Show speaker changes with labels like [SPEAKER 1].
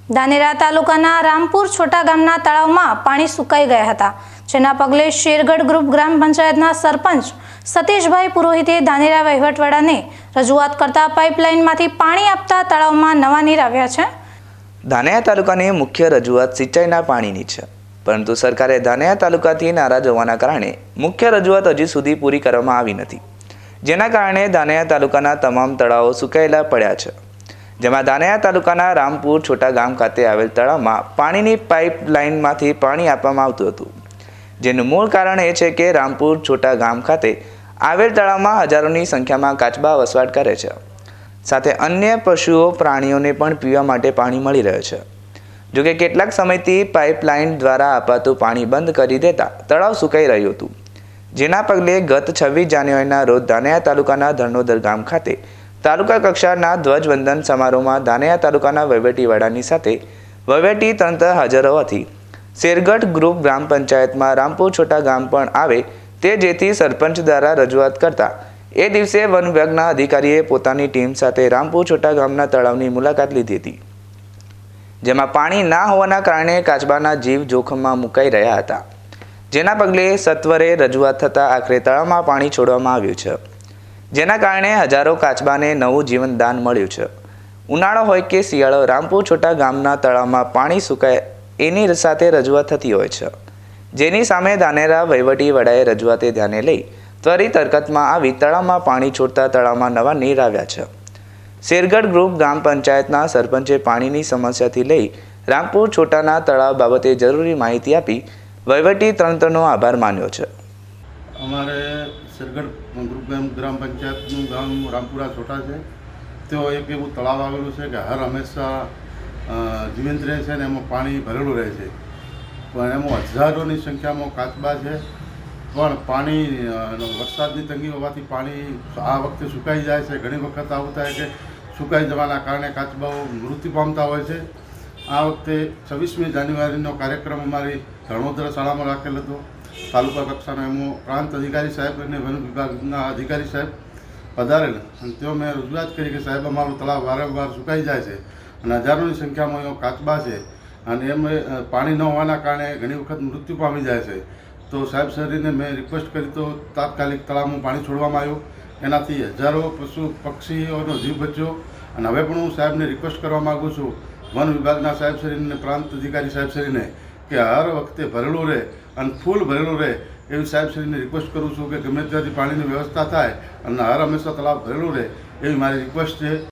[SPEAKER 1] ધાનેરા તાલુકાના રામપુર છોટા ગામના તળાવમાં પાણી સુકાઈ ગયા હતા, જેના પગલે શેરગઢ ગ્રુપ ગ્રામ પંચાયતના સરપંચ સતીશભાઈ પુરોહિતે ધાનેરા વહીવટવાળાને રજૂઆત કરતા પાઇપલાઇનમાંથી પાણી આપતા તળાવમાં નવા નીર આવ્યા છે।
[SPEAKER 2] ધાનેરા તાલુકાની મુખ્ય રજૂઆત સિંચાઈના પાણીની છે, પરંતુ સરકારે ધાનેરા તાલુકાથી નારાજ હોવાના કારણે મુખ્ય રજૂઆત હજી સુધી પૂરી કરવામાં આવી નથી, જેના કારણે ધાનેરા તાલુકાના તમામ તળાવો સુકાયેલા પડ્યા છે। જેમાં ધાનેરા તાલુકાના રામપુર છોટા ગામ ખાતે આવેલ તળાવમાં પાણીની પાઇપલાઇનમાંથી પાણી આપવામાં આવતું હતું, જેનું મૂળ કારણ એ છે કે રામપુર છોટા ગામ ખાતે આવેલ તળાવમાં હજારોની સંખ્યામાં કાચબા વસવાટ કરે છે, સાથે અન્ય પશુઓ પ્રાણીઓને પણ પીવા માટે પાણી મળી રહે છે। જોકે કેટલાક સમયથી પાઇપલાઇન દ્વારા અપાતું પાણી બંધ કરી દેતા તળાવ સુકાઈ રહ્યું હતું, જેના પગલે ગત 26 જાન્યુઆરીના રોજ ધાનેરા તાલુકાના ધરણોદર ગામ ખાતે તાલુકા કક્ષાના ધ્વજવંદન સમારોહમાં ધાનેરા તાલુકાના વહીવટીવાળાની સાથે વહીવટી તંત્ર હાજર હોવાથી શેરગઢ ગ્રુપ ગ્રામ પંચાયતમાં રામપુર છોટા ગામ પણ આવે તે જેથી સરપંચ દ્વારા રજૂઆત કરતા એ દિવસે વન વિભાગના અધિકારીએ પોતાની ટીમ સાથે રામપુર છોટા ગામના તળાવની મુલાકાત લીધી હતી, જેમાં પાણી ના હોવાના કારણે કાચબાના જીવ જોખમમાં મુકાઈ રહ્યા હતા, જેના પગલે સત્વરે રજૂઆત થતાં આખરે તળાવમાં પાણી છોડવામાં આવ્યું છે, જેના કારણે હજારો કાચબાને નવું જીવનદાન મળ્યું છે। ઉનાળો હોય કે શિયાળો, રામપુર છોટા ગામના તળાવમાં પાણી સુકાય એની સાથે રજૂઆત થતી હોય છે, જેની સામે ધાનેરા વહીવટીવાળાએ રજૂઆતે ધ્યાને લઈ ત્વરિત હરકતમાં આવી તળાવમાં પાણી છોડતા તળાવમાં નવા નીર આવ્યા છે। શેરગઢ ગ્રુપ ગ્રામ પંચાયતના સરપંચે પાણીની સમસ્યાથી લઈ રામપુર છોટાના તળાવ બાબતે જરૂરી માહિતી આપી વહીવટી તંત્રનો આભાર માન્યો છે।
[SPEAKER 3] અમારે શેરગઢ ગ્રુપ ગ્રામ પંચાયતનું ગામ રામપુરા છોટા છે, તેઓ એક એવું તળાવ આવેલું છે કે હર હંમેશા જીવંત રહે છે અને એમાં પાણી ભરેલું રહે છે, પણ એમાં હજારોની સંખ્યામાં કાચબા છે, પણ પાણી વરસાદની તંગી હોવાથી પાણી આ વખતે સુકાઈ જાય છે। ઘણી વખત આવું થાય કે સુકાઈ જવાના કારણે કાચબાઓ મૃત્યુ પામતા હોય છે। આ વખતે 26મી જાન્યુઆરીનો કાર્યક્રમ અમારી ધર્મોદર શાળામાં રાખેલ હતો। તાલુકા કક્ષાનો એમાં પ્રાંત અધિકારી સાહેબ અને વન વિભાગના અધિકારી સાહેબ પધારેલ, અને તેઓ મેં રજૂઆત કરી કે સાહેબ અમારું તળાવ વારંવાર સુકાઈ જાય છે અને હજારોની સંખ્યામાં એવો કાચબા છે અને એમ પાણી ન હોવાના કારણે ઘણી વખત મૃત્યુ પામી જાય છે। તો સાહેબ શ્રીને મેં રિક્વેસ્ટ કરી તો તાત્કાલિક તળાવમાં પાણી છોડવામાં આવ્યું, એનાથી હજારો પશુ પક્ષીઓનો જીવ બચ્યો। અને હવે પણ હું સાહેબને રિક્વેસ્ટ કરવા માગું છું વન વિભાગના સાહેબ શ્રીને, પ્રાંત અધિકારી સાહેબ શ્રીને, કે હર વખતે ભરેલું રહે અને ફૂલ ભરેલું રહે એવી સાહેબ શ્રીને રિક્વેસ્ટ કરું છું કે ગમે ત્યાંથી પાણીની વ્યવસ્થા થાય અને હર હંમેશા તળાવ ભરેલું રહે એવી મારી રિક્વેસ્ટ છે।